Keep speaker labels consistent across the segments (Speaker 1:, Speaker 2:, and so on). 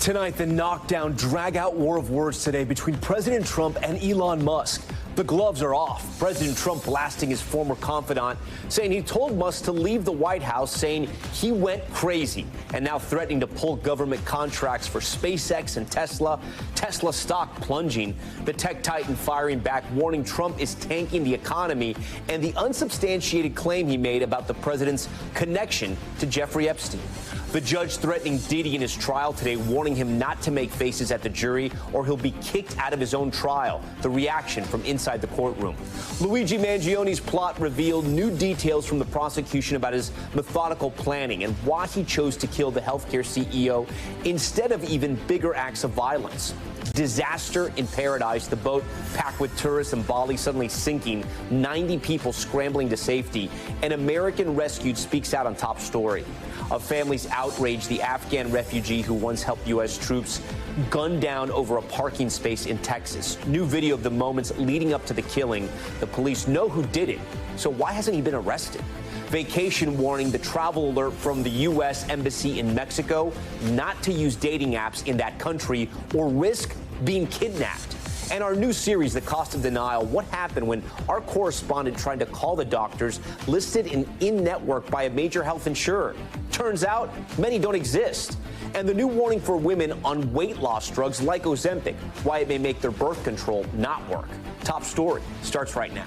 Speaker 1: Tonight, the knockdown, drag-out war of words today between President Trump and Elon Musk. The gloves are off. President Trump blasting his former confidant, saying he told Musk to leave the White House, saying he went crazy, and now threatening to pull government contracts for SpaceX and Tesla. Tesla stock plunging. The tech titan firing back, warning Trump is tanking the economy, and the unsubstantiated claim he made about the president's connection to Jeffrey Epstein. The judge threatening Diddy in his trial today, warning him not to make faces at the jury or he'll be kicked out of his own trial. The reaction from inside the courtroom. Luigi Mangione's plot revealed new details from the prosecution about his methodical planning and why he chose to kill the healthcare CEO instead of even bigger acts of violence. Disaster in paradise. The boat packed with tourists in Bali suddenly sinking, 90 people scrambling to safety. An American rescued speaks out on top story. A family's outraged. The Afghan refugee who once helped U.S. troops gunned down over a parking space in Texas. New video of the moments leading up to the killing. The police know who did it, so why hasn't he been arrested? Vacation warning, the travel alert from the U.S. Embassy in Mexico not to use dating apps in that country or risk being kidnapped. And our new series, The Cost of Denial, what happened when our correspondent tried to call the doctors listed in-network by a major health insurer. Turns out many don't exist. And the new warning for women on weight loss drugs like Ozempic, why it may make their birth control not work. Top story starts right now.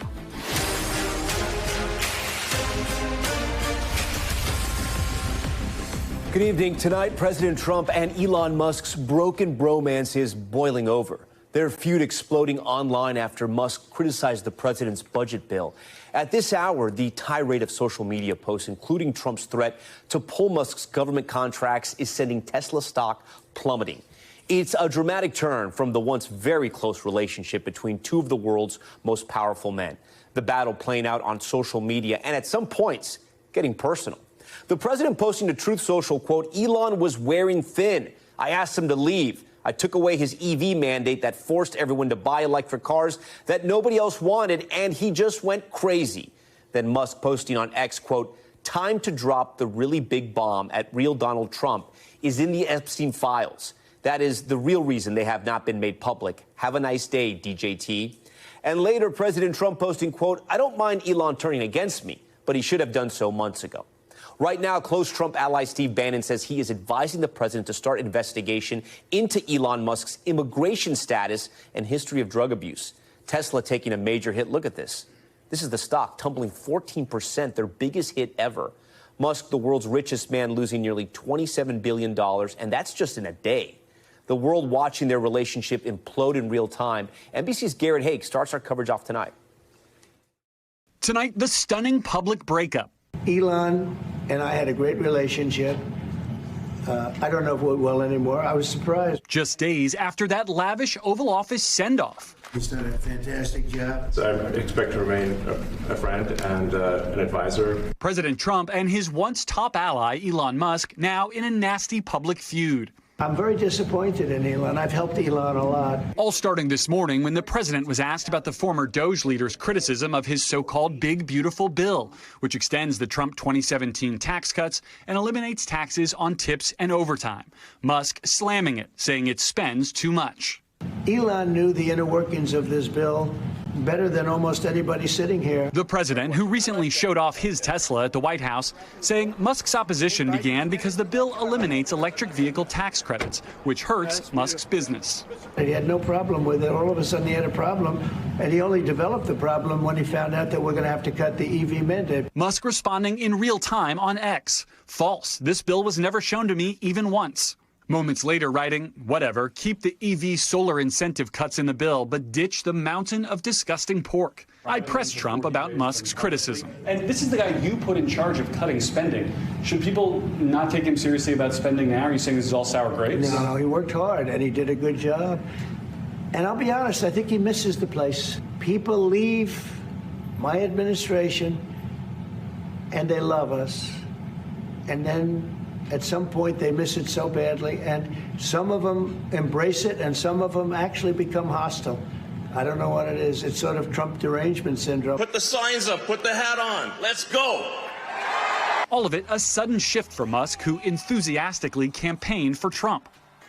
Speaker 1: Good evening. Tonight, President Trump and Elon Musk's broken bromance is boiling over. Their feud exploding online after Musk criticized the president's budget bill. At this hour, the tirade of social media posts, including Trump's threat to pull Musk's government contracts, is sending Tesla stock plummeting. It's a dramatic turn from the once very close relationship between two of the world's most powerful men. The battle playing out on social media and at some points getting personal. The president posting to Truth Social, quote, "Elon was wearing thin. I asked him to leave. I took away his EV mandate that forced everyone to buy electric cars that nobody else wanted, and he just went crazy." Then Musk posting on X, quote, "Time to drop the really big bomb at real Donald Trump is in the Epstein files. That is the real reason they have not been made public. Have a nice day, DJT." And later, President Trump posting, quote, "I don't mind Elon turning against me, but he should have done so months ago." Right now, close Trump ally Steve Bannon says he is advising the president to start investigation into Elon Musk's immigration status and history of drug abuse. Tesla taking a major hit. Look at this. This is the stock tumbling 14%, their biggest hit ever. Musk, the world's richest man, losing nearly $27 billion, and that's just in a day. The world watching their relationship implode in real time. NBC's Garrett Haig starts our coverage off tonight.
Speaker 2: Tonight, the stunning public breakup.
Speaker 3: Elon and I had a great relationship. I don't know if it went well anymore. I was surprised.
Speaker 2: Just days after that lavish Oval Office send-off.
Speaker 3: He's done a fantastic job.
Speaker 4: So I expect to remain a friend and an advisor.
Speaker 2: President Trump and his once top ally, Elon Musk, now in a nasty public feud.
Speaker 3: I'm very disappointed in Elon. I've helped Elon a lot.
Speaker 2: All starting this morning when the president was asked about the former Doge leader's criticism of his so-called Big Beautiful Bill, which extends the Trump 2017 tax cuts and eliminates taxes on tips and overtime. Musk slamming it, saying it spends too much.
Speaker 3: Elon knew the inner workings of this bill better than almost anybody sitting here.
Speaker 2: The president, who recently showed off his Tesla at the White House, saying Musk's opposition began because the bill eliminates electric vehicle tax credits, which hurts Musk's business.
Speaker 3: He had no problem with it. All of a sudden he had a problem, and he only developed the problem when he found out that we're going to have to cut the EV mandate.
Speaker 2: Musk responding in real time on X. False. This bill was never shown to me even once. Moments later, writing, whatever, keep the EV solar incentive cuts in the bill, but ditch the mountain of disgusting pork. I pressed Trump about Musk's criticism.
Speaker 5: And this is the guy you put in charge of cutting spending. Should people not take him seriously about spending now? Are you saying this is all sour grapes?
Speaker 3: No, he worked hard, and he did a good job. And I'll be honest, I think he misses the place. People leave my administration, and they love us. And then at some point, they miss it so badly, and some of them embrace it, and some of them actually become hostile. I don't know what it is. It's sort of Trump derangement syndrome.
Speaker 6: Put the signs up, put the hat on. Let's go.
Speaker 2: All of it a sudden shift for Musk, who enthusiastically campaigned for Trump.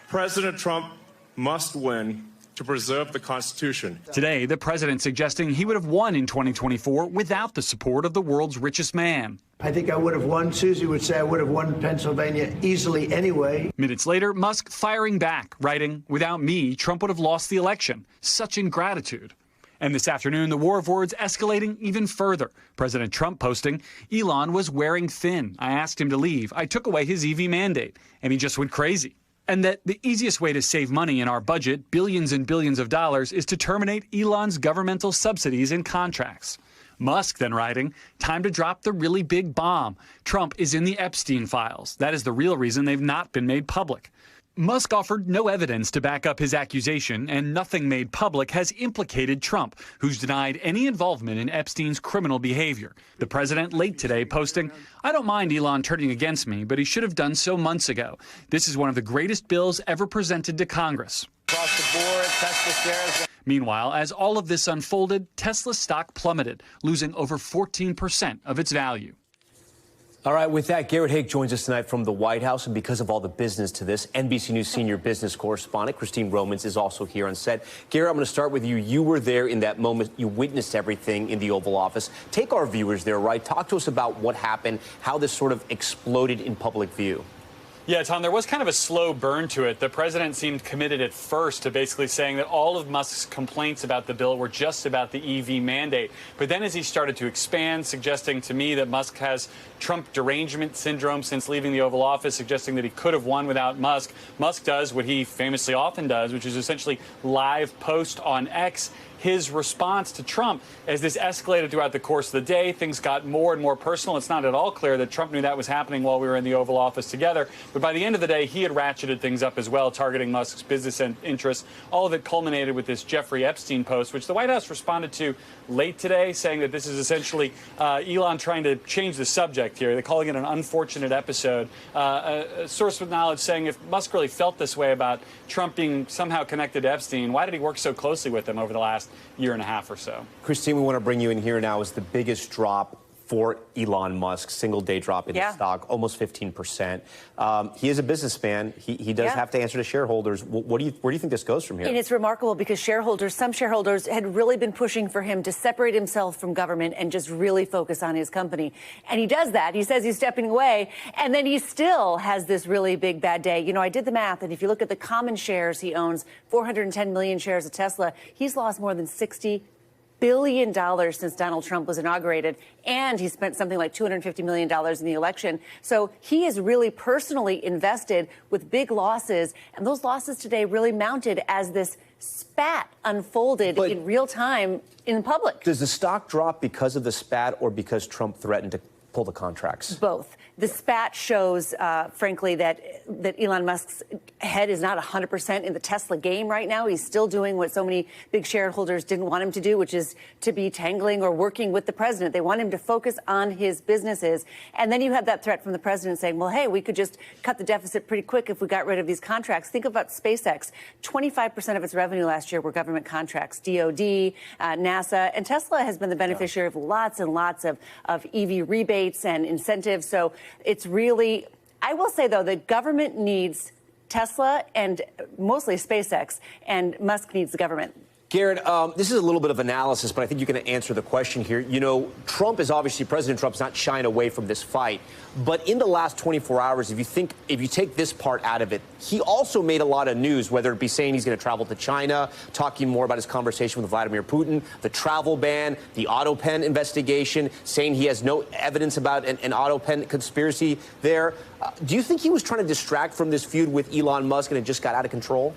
Speaker 4: President Trump must win to preserve the Constitution.
Speaker 2: Today, the president suggesting he would have won in 2024 without the support of the world's richest man.
Speaker 3: I think I would have won. Susie would say I would have won Pennsylvania easily anyway.
Speaker 2: Minutes later, Musk firing back, writing, "Without me, Trump would have lost the election. Such ingratitude." And this afternoon, the war of words escalating even further. President Trump posting, "Elon was wearing thin. I asked him to leave. I took away his EV mandate, and he just went crazy." And that the easiest way to save money in our budget, billions and billions of dollars, is to terminate Elon's governmental subsidies and contracts. Musk then writing, "Time to drop the really big bomb. Trump is in the Epstein files. That is the real reason they've not been made public." Musk offered no evidence to back up his accusation, and nothing made public has implicated Trump, who's denied any involvement in Epstein's criminal behavior. The president late today posting, "I don't mind Elon turning against me, but he should have done so months ago. This is one of the greatest bills ever presented to Congress."
Speaker 1: Across the board, Tesla shares.
Speaker 2: Meanwhile, as all of this unfolded, Tesla's stock plummeted, losing over 14% of its value.
Speaker 1: All right, with that, Garrett Haake joins us tonight from the White House, and because of all the business to this, NBC News senior business correspondent Christine Romans is also here on set. Garrett, I'm going to start with you. You were there in that moment. You witnessed everything in the Oval Office. Take our viewers there, right? Talk to us about what happened, how this sort of exploded in public view.
Speaker 2: Yeah, Tom, there was kind of a slow burn to it. The president seemed committed at first to basically saying that all of Musk's complaints about the bill were just about the EV mandate. But then as he started to expand, suggesting to me that Musk has Trump derangement syndrome since leaving the Oval Office, suggesting that he could have won without Musk. Musk does what he famously often does, which is essentially live post on X his response to Trump. As this escalated throughout the course of the day, things got more and more personal. It's not at all clear that Trump knew that was happening while we were in the Oval Office together. But by the end of the day, he had ratcheted things up as well, targeting Musk's business and interests. All of it culminated with this Jeffrey Epstein post, which the White House responded to late today, saying that this is essentially Elon trying to change the subject here. They're calling it an unfortunate episode. A source with knowledge saying if Musk really felt this way about Trump being somehow connected to Epstein, why did he work so closely with him over the last year and a half or so?
Speaker 1: Christine, we want to bring you in here now. Is the biggest drop for Elon Musk, single-day drop in his stock, almost 15%. He is a businessman. He does have to answer to shareholders. Where do you think this goes from here?
Speaker 7: And it's remarkable because some shareholders had really been pushing for him to separate himself from government and just really focus on his company. And he does that. He says he's stepping away, and then he still has this really big bad day. You know, I did the math, and if you look at the common shares he owns, 410 million shares of Tesla, he's lost more than $60 billion since Donald Trump was inaugurated, and he spent something like $250 million in the election. So he is really personally invested with big losses, and those losses today really mounted as this spat unfolded in real time in public.
Speaker 1: Does the stock drop because of the spat or because Trump threatened to pull the contracts?
Speaker 7: Both. The spat shows, frankly, that Elon Musk's head is not 100% in the Tesla game right now. He's still doing what so many big shareholders didn't want him to do, which is to be tangling or working with the president. They want him to focus on his businesses. And then you have that threat from the president saying, well, hey, we could just cut the deficit pretty quick if we got rid of these contracts. Think about SpaceX. 25% of its revenue last year were government contracts, DOD, NASA, and Tesla has been the beneficiary of lots and lots of EV rebates and incentives. So it's really, I will say, though, the government needs Tesla and mostly SpaceX, and Musk needs the government.
Speaker 1: Garrett, this is a little bit of analysis, but I think you can answer the question here. You know, President Trump's not shying away from this fight. But in the last 24 hours, if you take this part out of it, he also made a lot of news, whether it be saying he's going to travel to China, talking more about his conversation with Vladimir Putin, the travel ban, the auto pen investigation, saying he has no evidence about an auto pen conspiracy there. Do you think he was trying to distract from this feud with Elon Musk and it just got out of control?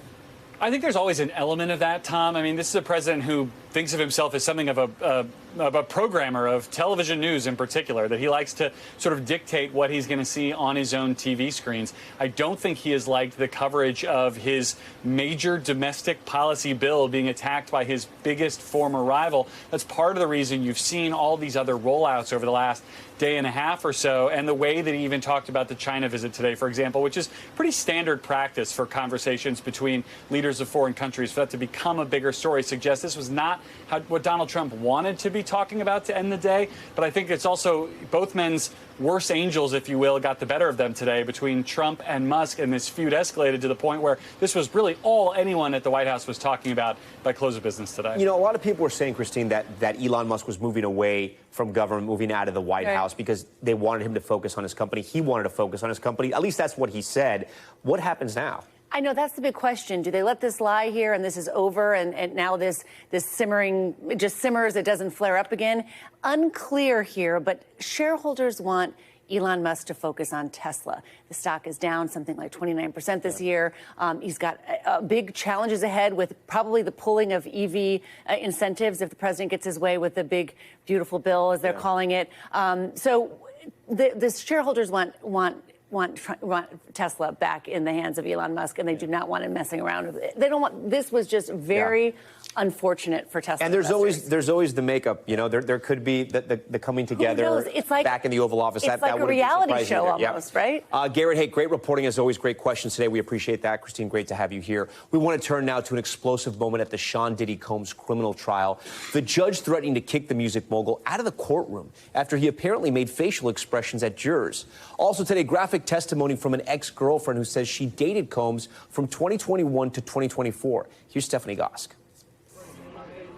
Speaker 2: I think there's always an element of that, Tom. I mean, this is a president who thinks of himself as something of a programmer of television news in particular, that he likes to sort of dictate what he's going to see on his own TV screens. I don't think he has liked the coverage of his major domestic policy bill being attacked by his biggest former rival. That's part of the reason you've seen all these other rollouts over the last day and a half or so, and the way that he even talked about the China visit today, for example, which is pretty standard practice for conversations between leaders of foreign countries. For that to become a bigger story suggests this was not not what Donald Trump wanted to be talking about to end the day, but I think it's also both men's worst angels, if you will, got the better of them today between Trump and Musk, and this feud escalated to the point where this was really all anyone at the White House was talking about by close of business today.
Speaker 1: You know, a lot of people were saying, Christine, that Elon Musk was moving away from government, moving out of the White House because they wanted him to focus on his company. He wanted to focus on his company. At least that's what he said. What happens now?
Speaker 7: I know that's the big question. Do they let this lie here and this is over and now this simmering, it just simmers, it doesn't flare up again? Unclear here, but shareholders want Elon Musk to focus on Tesla. The stock is down something like 29% this year. He's got big challenges ahead with probably the pulling of EV incentives if the president gets his way with the big, beautiful bill, as they're calling it. So the shareholders want Tesla back in the hands of Elon Musk, and they do not want him messing around with it. They don't want. This was just very unfortunate for Tesla.
Speaker 1: And there's always the makeup. You know, there could be the coming together.
Speaker 7: It's like,
Speaker 1: back in the Oval Office.
Speaker 7: It's like a reality show almost, right?
Speaker 1: Garrett, hey, great reporting as always. Great questions today. We appreciate that, Christine. Great to have you here. We want to turn now to an explosive moment at the Sean Diddy Combs criminal trial. The judge threatening to kick the music mogul out of the courtroom after he apparently made facial expressions at jurors. Also today, graphic testimony from an ex-girlfriend who says she dated Combs from 2021 to 2024. Here's Stephanie Gosk.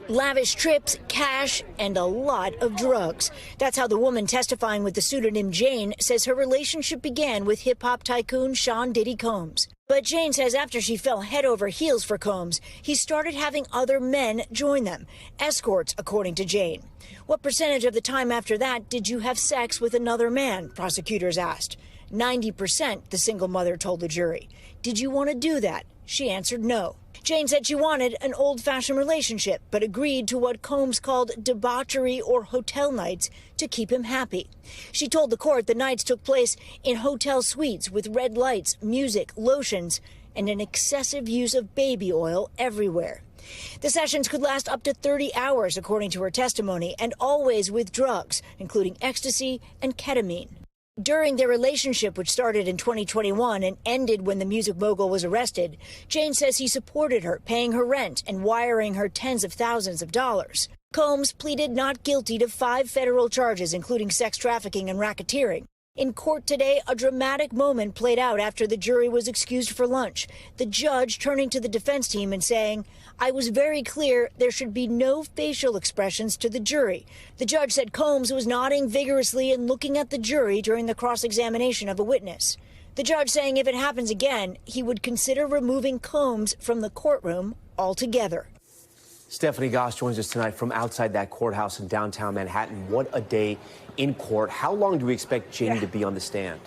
Speaker 8: Lavish trips, cash, and a lot of drugs. That's how the woman testifying with the pseudonym Jane says her relationship began with hip-hop tycoon Sean Diddy Combs. But Jane says after she fell head over heels for Combs, he started having other men join them. Escorts, according to Jane. What percentage of the time after that did you have sex with another man? Prosecutors asked. 90%, the single mother told the jury. Did you want to do that? She answered no. Jane said she wanted an old-fashioned relationship, but agreed to what Combs called debauchery or hotel nights to keep him happy. She told the court the nights took place in hotel suites with red lights, music, lotions, and an excessive use of baby oil everywhere. The sessions could last up to 30 hours, according to her testimony, and always with drugs, including ecstasy and ketamine. During their relationship, which started in 2021 and ended when the music mogul was arrested, Jane says he supported her, paying her rent and wiring her tens of thousands of dollars. Combs pleaded not guilty to 5 federal charges, including sex trafficking and racketeering. In court today, a dramatic moment played out after the jury was excused for lunch. The judge turning to the defense team and saying, "I was very clear there should be no facial expressions to the jury." The judge said Combs was nodding vigorously and looking at the jury during the cross-examination of a witness. The judge saying if it happens again, he would consider removing Combs from the courtroom altogether.
Speaker 1: Stephanie Goss joins us tonight from outside that courthouse in downtown Manhattan. What a day in court. How long do we expect Jane to be on the stand?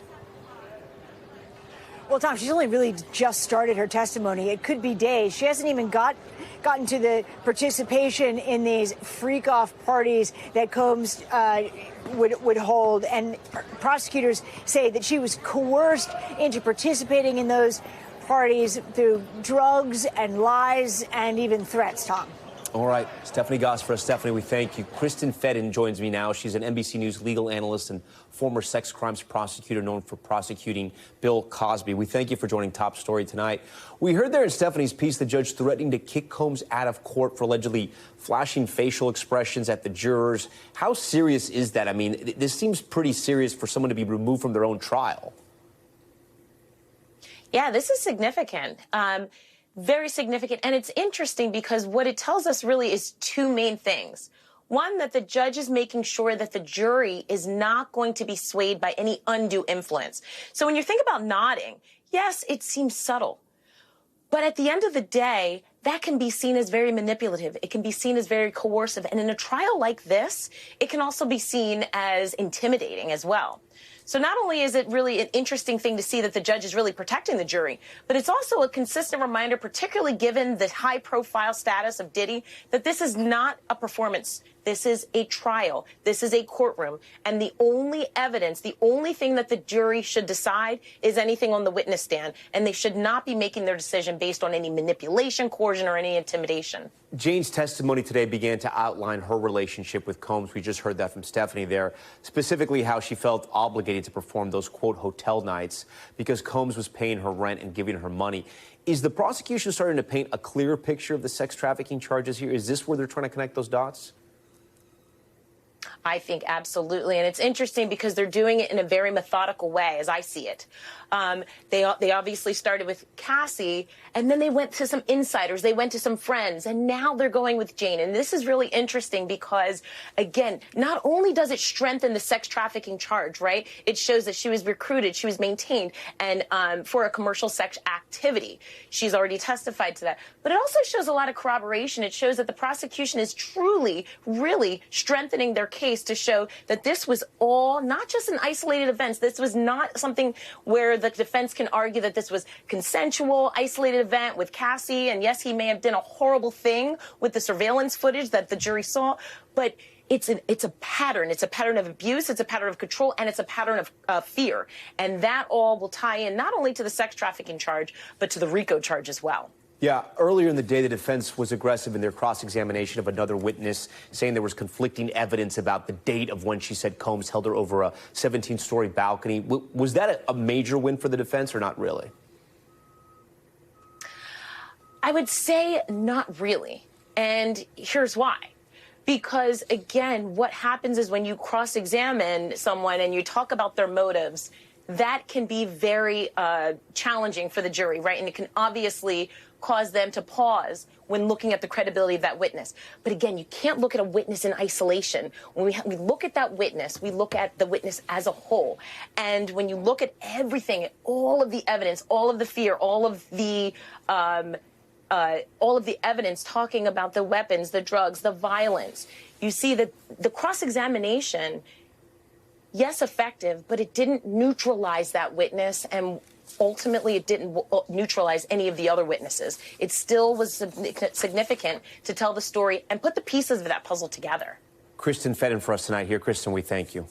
Speaker 9: Well, Tom, she's only really just started her testimony. It could be days. She hasn't even gotten to the participation in these freak-off parties that Combs would hold. And prosecutors say that she was coerced into participating in those parties through drugs and lies and even threats, Tom.
Speaker 1: All right, Stephanie Goss for us. Stephanie, we thank you. Kristen Fedden joins me now. She's an NBC News legal analyst and former sex crimes prosecutor known for prosecuting Bill Cosby. We thank you for joining Top Story tonight. We heard there in Stephanie's piece the judge threatening to kick Combs out of court for allegedly flashing facial expressions at the jurors. How serious is that? I mean, this seems pretty serious for someone to be removed from their own trial.
Speaker 10: Yeah, this is significant. Very significant. And it's interesting because what it tells us really is 2 main things. One, that the judge is making sure that the jury is not going to be swayed by any undue influence. So when you think about nodding, yes, it seems subtle. But at the end of the day, that can be seen as very manipulative. It can be seen as very coercive. And in a trial like this, it can also be seen as intimidating as well. So not only is it really an interesting thing to see that the judge is really protecting the jury, but it's also a consistent reminder, particularly given the high-profile status of Diddy, that this is not a performance This is a trial. This is a courtroom. And the only evidence, the only thing that the jury should decide is anything on the witness stand. And they should not be making their decision based on any manipulation, coercion, or any intimidation.
Speaker 1: Jane's testimony today began to outline her relationship with Combs. We just heard that from Stephanie there, specifically how she felt obligated to perform those, quote, hotel nights because Combs was paying her rent and giving her money. Is the prosecution starting to paint a clearer picture of the sex trafficking charges here? Is this where they're trying to connect those dots?
Speaker 10: I think absolutely. And it's interesting because they're doing it in a very methodical way, as I see it. They obviously started with Cassie, and then they went to some insiders. They went to some friends, and now they're going with Jane. And this is really interesting because, again, not only does it strengthen the sex trafficking charge, right? It shows that she was recruited, she was maintained, and for a commercial sex activity. She's already testified to that. But it also shows a lot of corroboration. It shows that the prosecution is truly, really strengthening their case to show that this was all not just an isolated event. This was not something where the defense can argue that this was consensual, isolated event with Cassie. And yes, he may have done a horrible thing with the surveillance footage that the jury saw, but it's a pattern. It's a pattern of abuse. It's a pattern of control, and it's a pattern of fear. And that all will tie in not only to the sex trafficking charge, but to the RICO charge as well.
Speaker 1: Yeah, earlier in the day, the defense was aggressive in their cross-examination of another witness, saying there was conflicting evidence about the date of when she said Combs held her over a 17-story balcony. Was that a major win for the defense or not really?
Speaker 10: I would say not really. And here's why. Because, again, what happens is when you cross-examine someone and you talk about their motives, that can be very challenging for the jury, right? And it can obviously cause them to pause when looking at the credibility of that witness. But again, you can't look at a witness in isolation. When we look at that witness, we look at the witness as a whole. And when you look at everything, all of the evidence, all of the fear, all of the evidence talking about the weapons, the drugs, the violence, you see that the cross-examination, yes, effective, but it didn't neutralize that witness, and ultimately it didn't neutralize any of the other witnesses. It still was significant to tell the story and put the pieces of that puzzle together.
Speaker 1: Kristen Fedden for us tonight here. Kristen, we thank you.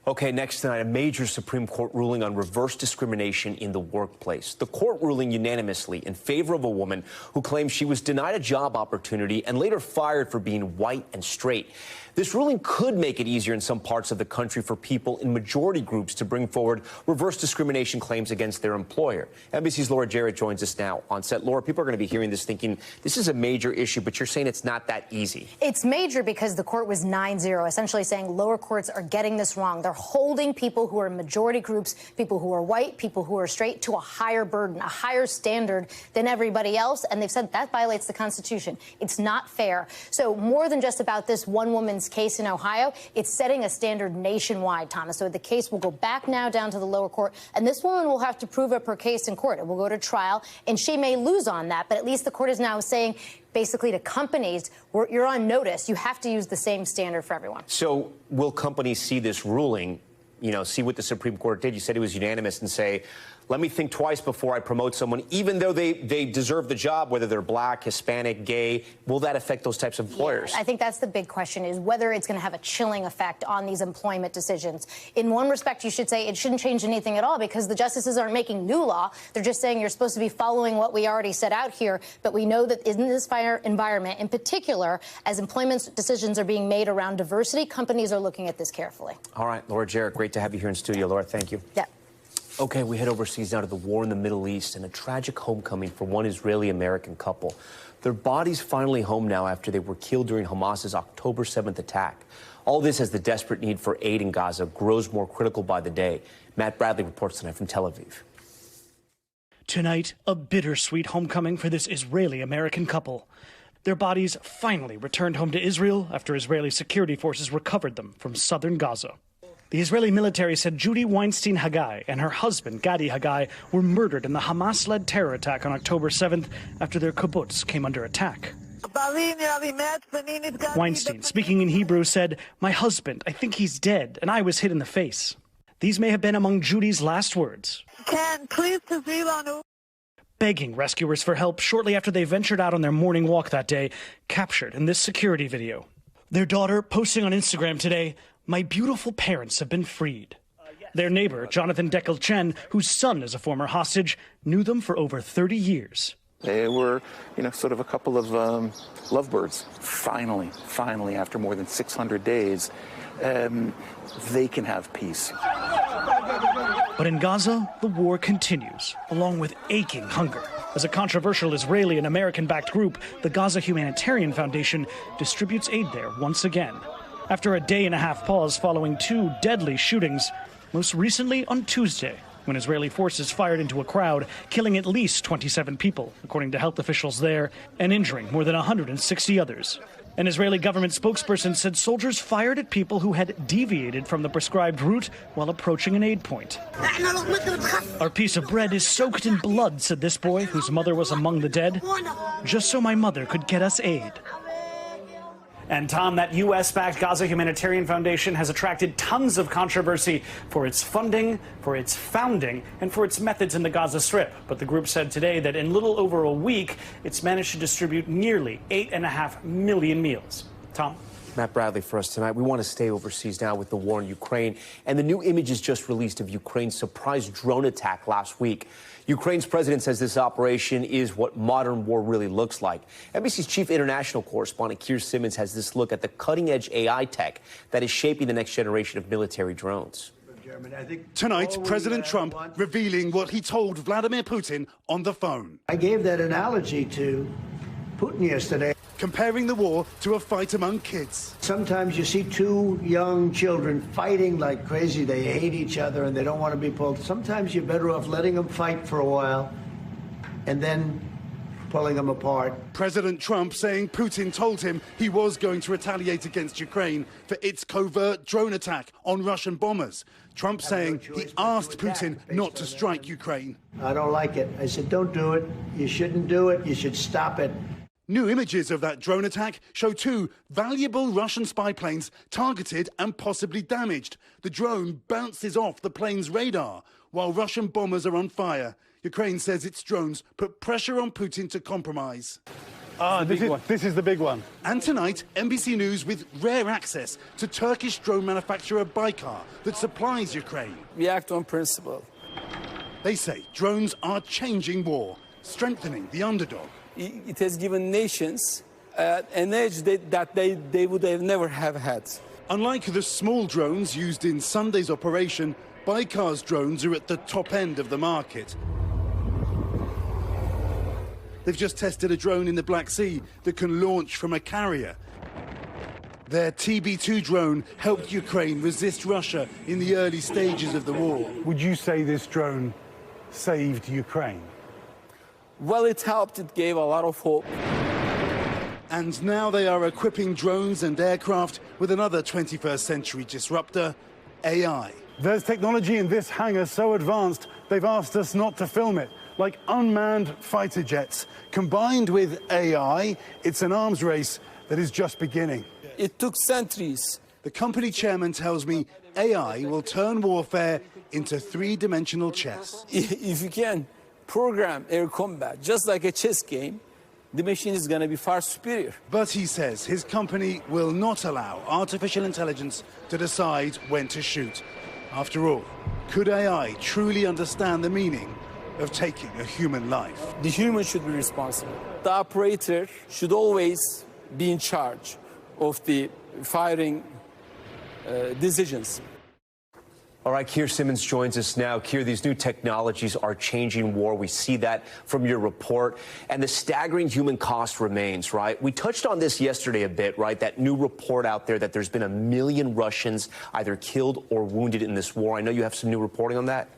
Speaker 1: Okay, next tonight, a major Supreme Court ruling on reverse discrimination in the workplace. The court ruling unanimously in favor of a woman who claims she was denied a job opportunity and later fired for being white and straight. This ruling could make it easier in some parts of the country for people in majority groups to bring forward reverse discrimination claims against their employer. NBC's Laura Jarrett joins us now on set. Laura, people are going to be hearing this thinking this is a major issue, but you're saying it's not that easy.
Speaker 11: It's major because the court was 9-0, essentially saying lower courts are getting this wrong. They're holding people who are in majority groups, people who are white, people who are straight, to a higher burden, a higher standard than everybody else. And they've said that violates the Constitution. It's not fair. So more than just about this one woman's case in Ohio, it's setting a standard nationwide, Thomas. So the case will go back now down to the lower court, and this woman will have to prove up her case in court. It will go to trial, and she may lose on that, but at least the court is now saying basically to companies, you're on notice. You have to use the same standard for everyone. So will companies see this ruling, see what the Supreme Court did? You said it was unanimous, and say, let me think twice before I promote someone, even though they deserve the job, whether they're black, Hispanic, gay. Will that affect those types of employers? Yeah, I think that's the big question, is whether it's going to have a chilling effect on these employment decisions. In one respect, you should say it shouldn't change anything at all because the justices aren't making new law. They're just saying you're supposed to be following what we already set out here. But we know that in this environment, in particular, as employment decisions are being made around diversity, companies are looking at this carefully. All right, Laura Jarrett, great to have you here in studio. Laura, thank you. Yeah. Okay, we head overseas now to the war in the Middle East and a tragic homecoming for one Israeli-American couple. Their bodies finally home now after they were killed during Hamas's October 7th attack. All this as the desperate need for aid in Gaza grows more critical by the day. Matt Bradley reports tonight from Tel Aviv.
Speaker 12: Tonight, a bittersweet homecoming for this Israeli-American couple. Their bodies finally returned home to Israel after Israeli security forces recovered them from southern Gaza. The Israeli military said Judy Weinstein Haggai and her husband, Gadi Haggai, were murdered in the Hamas-led terror attack on October 7th after their kibbutz came under attack. Weinstein, speaking in Hebrew, said, "My husband, I think he's dead, and I was hit in the face." These may have been among Judy's last words. Begging rescuers for help shortly after they ventured out on their morning walk that day, captured in this security video. Their daughter posting on Instagram today, "My beautiful parents have been freed." Their neighbor, Jonathan Dekel-Chen, whose son is a former hostage, knew them for over 30 years.
Speaker 13: They were, sort of a couple of lovebirds. Finally, after more than 600 days, they can have peace.
Speaker 12: But in Gaza, the war continues, along with aching hunger. As a controversial Israeli and American-backed group, the Gaza Humanitarian Foundation distributes aid there once again. After a day-and-a-half pause following 2 deadly shootings, most recently on Tuesday, when Israeli forces fired into a crowd, killing at least 27 people, according to health officials there, and injuring more than 160 others. An Israeli government spokesperson said soldiers fired at people who had deviated from the prescribed route while approaching an aid point. "Our piece of bread is soaked in blood," said this boy, whose mother was among the dead, "just so my mother could get us aid." And Tom, that U.S.-backed Gaza Humanitarian Foundation has attracted tons of controversy for its funding, for its founding, and for its methods in the Gaza Strip. But the group said today that in little over a week, it's managed to distribute nearly 8.5 million meals. Tom?
Speaker 1: Matt Bradley for us tonight. We want to stay overseas now with the war in Ukraine and the new images just released of Ukraine's surprise drone attack last week. Ukraine's president says this operation is what modern war really looks like. NBC's chief international correspondent Keir Simmons has this look at the cutting-edge AI tech that is shaping the next generation of military drones.
Speaker 14: Tonight, President Trump revealing what he told Vladimir Putin on the phone.
Speaker 3: I gave that analogy to Putin yesterday.
Speaker 14: Comparing the war to a fight among kids.
Speaker 3: Sometimes you see 2 young children fighting like crazy. They hate each other and they don't want to be pulled. Sometimes you're better off letting them fight for a while and then pulling them apart.
Speaker 14: President Trump saying Putin told him he was going to retaliate against Ukraine for its covert drone attack on Russian bombers. Trump saying he asked Putin not to strike Ukraine.
Speaker 3: I don't like it. I said, don't do it. You shouldn't do it. You should stop it.
Speaker 14: New images of that drone attack show 2 valuable Russian spy planes targeted and possibly damaged. The drone bounces off the plane's radar while Russian bombers are on fire. Ukraine says its drones put pressure on Putin to compromise.
Speaker 15: This is the big one.
Speaker 14: And tonight, NBC News with rare access to Turkish drone manufacturer Baykar that supplies Ukraine.
Speaker 16: We act on principle.
Speaker 14: They say drones are changing war, strengthening the underdog.
Speaker 16: It has given nations an edge that they would have never have had.
Speaker 14: Unlike the small drones used in Sunday's operation, Baykar's drones are at the top end of the market. They've just tested a drone in the Black Sea that can launch from a carrier. Their TB2 drone helped Ukraine resist Russia in the early stages of the war.
Speaker 15: Would you say this drone saved Ukraine?
Speaker 16: Well, it helped. It gave a lot of hope.
Speaker 14: And now they are equipping drones and aircraft with another 21st century disruptor, AI.
Speaker 15: There's technology in this hangar so advanced, they've asked us not to film it, like unmanned fighter jets. Combined with AI, it's an arms race that is just beginning.
Speaker 16: It took centuries.
Speaker 14: The company chairman tells me AI will turn warfare into 3-dimensional chess.
Speaker 16: If you can program air combat just like a chess game, the machine is going to be far superior.
Speaker 14: But he says his company will not allow artificial intelligence to decide when to shoot. After all, could AI truly understand the meaning of taking a human life?
Speaker 16: The human should be responsible. The operator should always be in charge of the firing decisions.
Speaker 1: All right, Keir Simmons joins us now. Keir, these new technologies are changing war. We see that from your report. And the staggering human cost remains, right? We touched on this yesterday a bit, right? That new report out there that there's been 1 million Russians either killed or wounded in this war. I know you have some new reporting on that.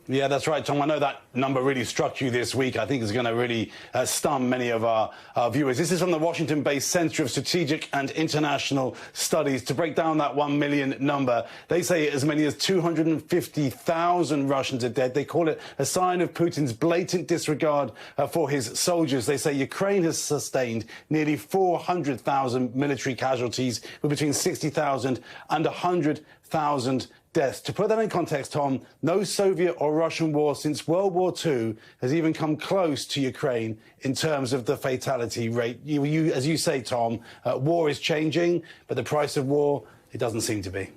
Speaker 15: Yeah, that's right, Tom. I know that number really struck you this week. I think it's going to really stun many of our viewers. This is from the Washington-based Center of Strategic and International Studies. To break down that 1 million number, they say as many as 250,000 Russians are dead. They call it a sign of Putin's blatant disregard for his soldiers. They say Ukraine has sustained nearly 400,000 military casualties, with between 60,000 and 100,000 deaths. To put that in context, Tom, no Soviet or Russian war since World War II has even come close to Ukraine in terms of the fatality rate. As you say, Tom, war is changing, but the price of war, it doesn't seem to be.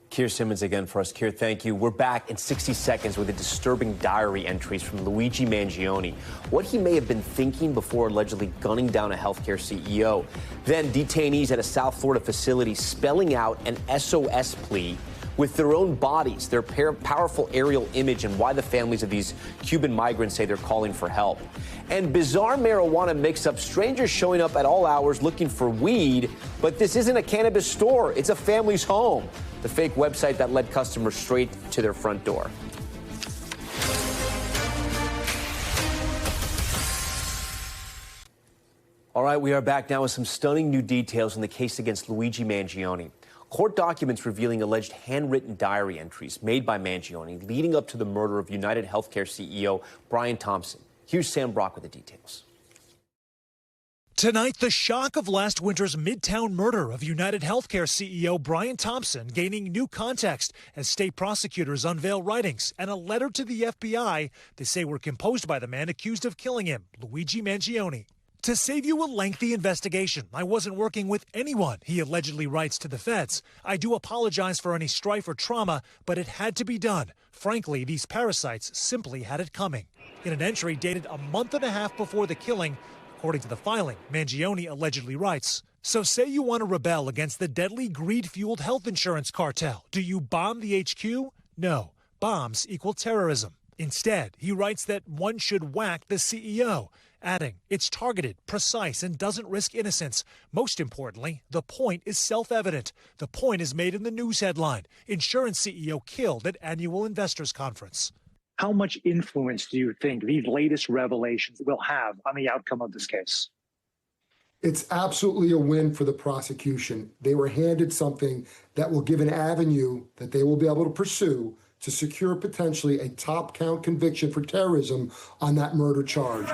Speaker 1: Keir Simmons again for us. Keir, thank you. We're back in 60 seconds with the disturbing diary entries from Luigi Mangione. What he may have been thinking before allegedly gunning down a healthcare CEO. Then detainees at a South Florida facility spelling out an SOS plea with their own bodies, their powerful aerial image, and why the families of these Cuban migrants say they're calling for help. And bizarre marijuana mix-up, strangers showing up at all hours looking for weed, but this isn't a cannabis store, it's a family's home. The fake website that led customers straight to their front door. All right, we are back now with some stunning new details in the case against Luigi Mangione. Court documents revealing alleged handwritten diary entries made by Mangione leading up to the murder of United Healthcare CEO Brian Thompson. Here's Sam Brock with the details.
Speaker 17: Tonight, the shock of last winter's Midtown murder of United Healthcare CEO Brian Thompson gaining new context as state prosecutors unveil writings and a letter to the FBI they say were composed by the man accused of killing him, Luigi Mangione. To save you a lengthy investigation, I wasn't working with anyone, he allegedly writes to the feds. I do apologize for any strife or trauma, but it had to be done. Frankly, these parasites simply had it coming. In an entry dated a month and a half before the killing, according to the filing, Mangione allegedly writes, "So say you want to rebel against the deadly greed-fueled health insurance cartel. Do you bomb the HQ? No. Bombs equal terrorism. Instead, he writes that one should whack the CEO, adding, it's targeted, precise, and doesn't risk innocence. Most importantly, the point is self-evident. The point is made in the news headline. Insurance CEO killed at annual investors conference."
Speaker 18: How much influence do you think these latest revelations will have on the outcome of this case?
Speaker 19: It's absolutely a win for the prosecution. They were handed something that will give an avenue that they will be able to pursue to secure potentially a top count conviction for terrorism on that murder charge.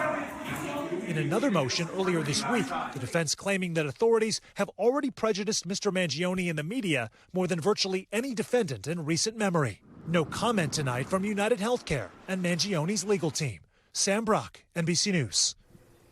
Speaker 17: In another motion earlier this week, the defense claiming that authorities have already prejudiced Mr. Mangione in the media more than virtually any defendant in recent memory. No comment tonight from United Healthcare and Mangione's legal team. Sam Brock, NBC News.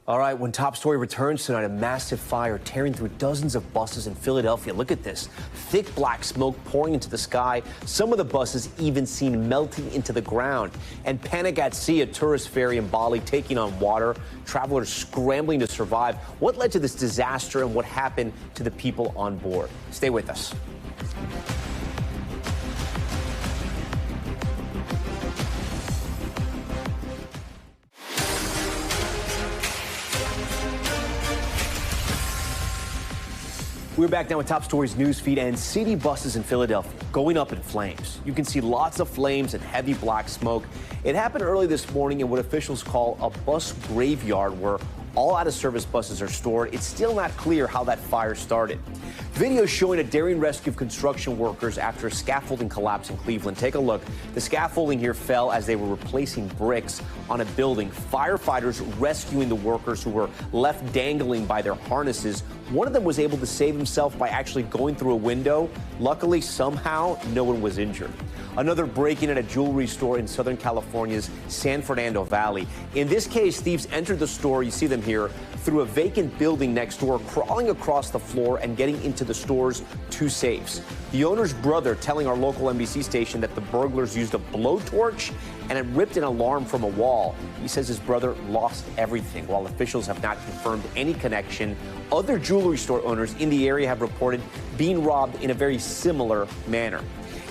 Speaker 1: All right, when Top Story returns tonight, a massive fire tearing through dozens of buses in Philadelphia. Look at this. Thick black smoke pouring into the sky. Some of the buses even seen melting into the ground. And panic at sea, a tourist ferry in Bali taking on water. Travelers scrambling to survive. What led to this disaster and what happened to the people on board? Stay with us. We're back now with Top Stories news feed, and city buses in Philadelphia going up in flames. You can see lots of flames and heavy black smoke. It happened early this morning in what officials call a bus graveyard where all out-of-service buses are stored. It's still not clear how that fire started. Video showing a daring rescue of construction workers after a scaffolding collapse in Cleveland. Take a look. The scaffolding here fell as they were replacing bricks on a building. Firefighters rescuing the workers who were left dangling by their harnesses. One of them was able to save himself by actually going through a window. Luckily, somehow, no one was injured. Another break-in at a jewelry store in Southern California's San Fernando Valley. In this case, thieves entered the store, you see them here, through a vacant building next door, crawling across the floor and getting into the store's two safes. The owner's brother telling our local NBC station that the burglars used a blowtorch and it ripped an alarm from a wall. He says his brother lost everything. While officials have not confirmed any connection, other jewelry store owners in the area have reported being robbed in a very similar manner.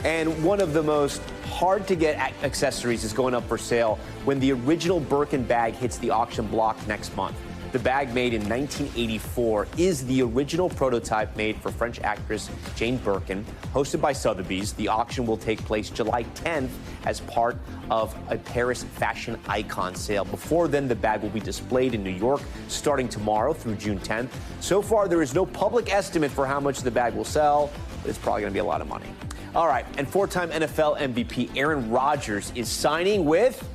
Speaker 1: And one of the most hard-to-get accessories is going up for sale when the original Birkin bag hits the auction block next month. The bag, made in 1984, is the original prototype made for French actress Jane Birkin. Hosted by Sotheby's, the auction will take place July 10th as part of a Paris fashion icon sale. Before then, the bag will be displayed in New York starting tomorrow through June 10th. So far, there is no public estimate for how much the bag will sell, but it's probably going to be a lot of money. All right, and four-time NFL MVP Aaron Rodgers is signing with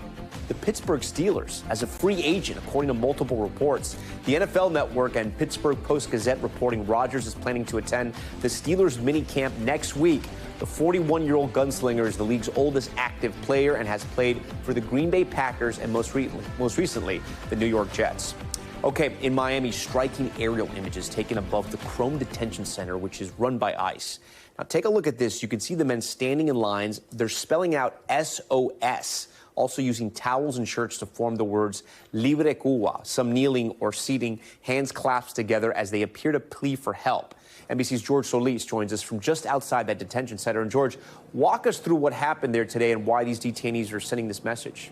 Speaker 1: the Pittsburgh Steelers as a free agent, according to multiple reports. The NFL Network and Pittsburgh Post-Gazette reporting Rodgers is planning to attend the Steelers minicamp next week. The 41-year-old gunslinger is the league's oldest active player and has played for the Green Bay Packers and most recently the New York Jets. Okay, in Miami, striking aerial images taken above the Chrome Detention Center, which is run by ICE. Now, take a look at this. You can see the men standing in lines. They're spelling out SOS, also using towels and shirts to form the words Libre Cuba, some kneeling or seating, hands clasped together as they appear to plead for help. NBC's George Solis joins us from just outside that detention center. And George, walk us through what happened there today and why these detainees are sending this message.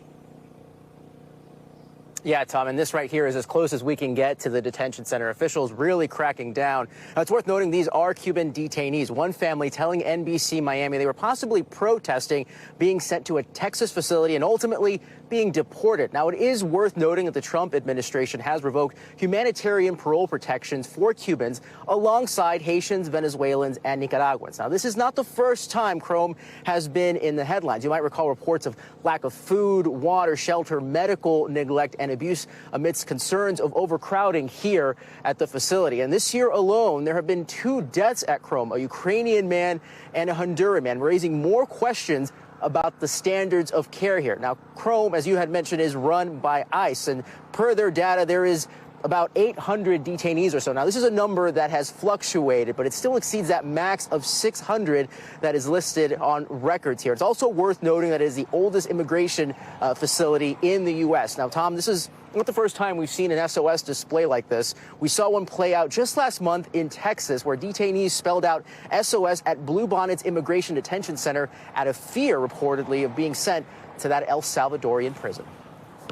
Speaker 20: Yeah, Tom, and this right here is as close as we can get to the detention center. Officials really cracking down. Now, it's worth noting these are Cuban detainees. One family telling NBC Miami they were possibly protesting being sent to a Texas facility and ultimately being deported. Now, it is worth noting that the Trump administration has revoked humanitarian parole protections for Cubans alongside Haitians, Venezuelans, and Nicaraguans. Now, this is not the first time Chrome has been in the headlines. You might recall reports of lack of food, water, shelter, medical neglect, and abuse amidst concerns of overcrowding here at the facility. And this year alone, there have been 2 deaths at Chrome, a Ukrainian man and a Honduran man, raising more questions about the standards of care here. Now, Chrome, as you had mentioned, is run by ICE, and per their data, there is about 800 detainees or so. Now, this is a number that has fluctuated, but it still exceeds that max of 600 that is listed on records here. It's also worth noting that it is the oldest immigration facility in the U.S. Now, Tom, this is not the first time we've seen an SOS display like this. We saw one play out just last month in Texas, where detainees spelled out SOS at Bluebonnet's Immigration Detention Center out of fear, reportedly, of being sent to that El Salvadorian prison.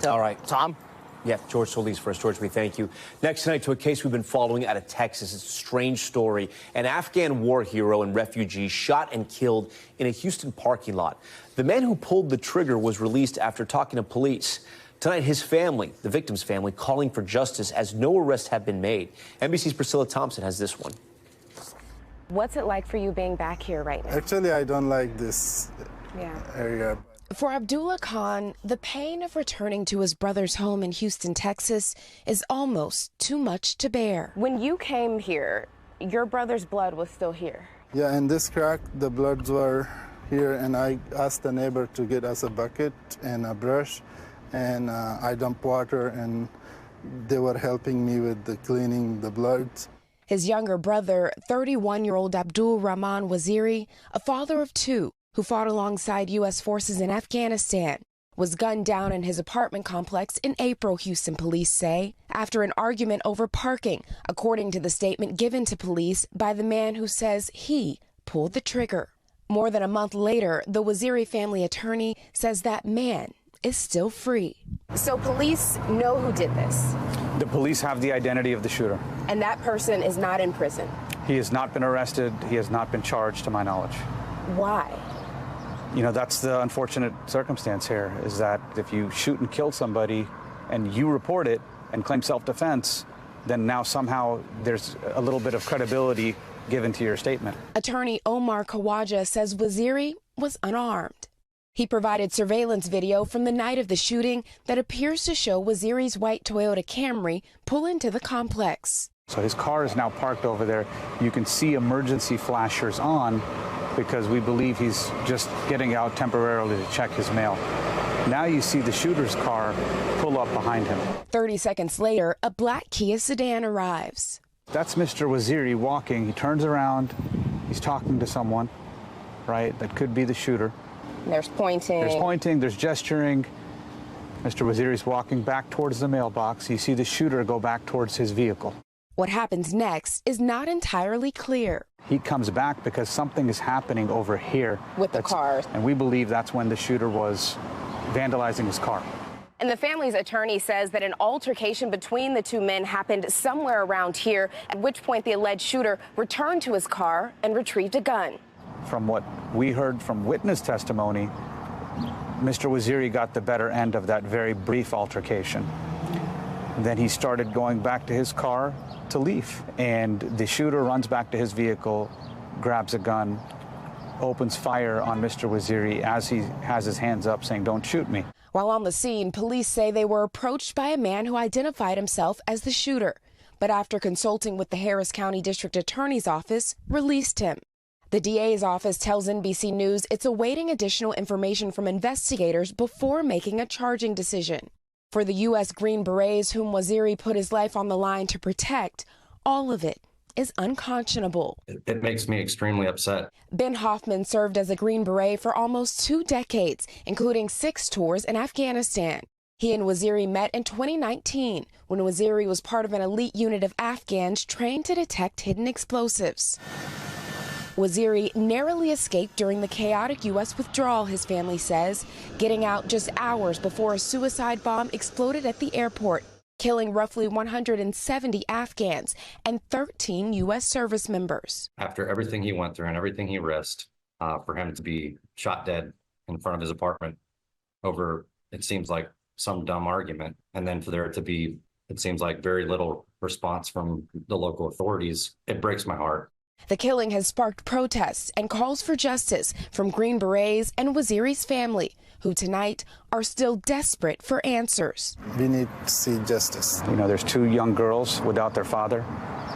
Speaker 1: All right.
Speaker 20: Tom?
Speaker 1: Yeah, George Solis for us. George, we thank you. Next tonight, to a case we've been following out of Texas. It's a strange story. An Afghan war hero and refugee shot and killed in a Houston parking lot. The man who pulled the trigger was released after talking to police. Tonight, his family, the victim's family, calling for justice as no arrests have been made. NBC's Priscilla Thompson has this one.
Speaker 21: What's it like for you being back here right now?
Speaker 22: Actually, I don't like this area.
Speaker 21: For Abdullah Khan, the pain of returning to his brother's home in Houston, Texas, is almost too much to bear. When you came here, your brother's blood was still here.
Speaker 22: Yeah, in this crack, the bloods were here, and I asked the neighbor to get us a bucket and a brush, and I dumped water, and they were helping me with the cleaning the bloods.
Speaker 21: His younger brother, 31-year-old Abdul Rahman Waziri, a father of 2, who fought alongside U.S. forces in Afghanistan, was gunned down in his apartment complex in April, Houston police say, after an argument over parking, according to the statement given to police by the man who says he pulled the trigger. More than a month later, the Waziri family attorney says that man is still free. So police know who did this?
Speaker 23: The police have the identity of the shooter.
Speaker 21: And that person is not in prison?
Speaker 23: He has not been arrested. He has not been charged, to my knowledge.
Speaker 21: Why?
Speaker 23: You know, that's the unfortunate circumstance here, is that if you shoot and kill somebody and you report it and claim self-defense, then now somehow there's a little bit of credibility given to your statement.
Speaker 21: Attorney Omar Khawaja says Waziri was unarmed. He provided surveillance video from the night of the shooting that appears to show Waziri's white Toyota Camry pull into the complex.
Speaker 23: So his car is now parked over there. You can see emergency flashers on because we believe he's just getting out temporarily to check his mail. Now you see the shooter's car pull up behind him.
Speaker 21: 30 seconds later, a black Kia sedan arrives.
Speaker 23: That's Mr. Waziri walking. He turns around. He's talking to someone, right? That could be the shooter.
Speaker 21: There's pointing.
Speaker 23: There's pointing. There's gesturing. Mr. Waziri's walking back towards the mailbox. You see the shooter go back towards his vehicle.
Speaker 21: What happens next is not entirely clear.
Speaker 23: He comes back because something is happening over here.
Speaker 21: With the car.
Speaker 23: And we believe that's when the shooter was vandalizing his car.
Speaker 21: And the family's attorney says that an altercation between the 2 men happened somewhere around here, at which point the alleged shooter returned to his car and retrieved a gun.
Speaker 23: From what we heard from witness testimony, Mr. Waziri got the better end of that very brief altercation. And then he started going back to his car to leave. And the shooter runs back to his vehicle, grabs a gun, opens fire on Mr. Waziri as he has his hands up saying, "Don't shoot me."
Speaker 21: While on the scene, police say they were approached by a man who identified himself as the shooter, but after consulting with the Harris County District Attorney's Office, released him. The DA's office tells NBC News it's awaiting additional information from investigators before making a charging decision. For the U.S. Green Berets whom Waziri put his life on the line to protect, all of it is unconscionable.
Speaker 4: It makes me extremely upset.
Speaker 21: Ben Hoffman served as a Green Beret for almost 2 decades, including 6 tours in Afghanistan. He and Waziri met in 2019 when Waziri was part of an elite unit of Afghans trained to detect hidden explosives. Waziri narrowly escaped during the chaotic U.S. withdrawal, his family says, getting out just hours before a suicide bomb exploded at the airport, killing roughly 170 Afghans and 13 U.S. service members.
Speaker 4: After everything he went through and everything he risked, for him to be shot dead in front of his apartment over, it seems like, some dumb argument, and then for there to be, it seems like, very little response from the local authorities, it breaks my heart.
Speaker 21: The killing has sparked protests and calls for justice from Green Berets and Waziri's family, who tonight are still desperate for answers.
Speaker 22: We need to see justice.
Speaker 23: You know, there's 2 young girls without their father.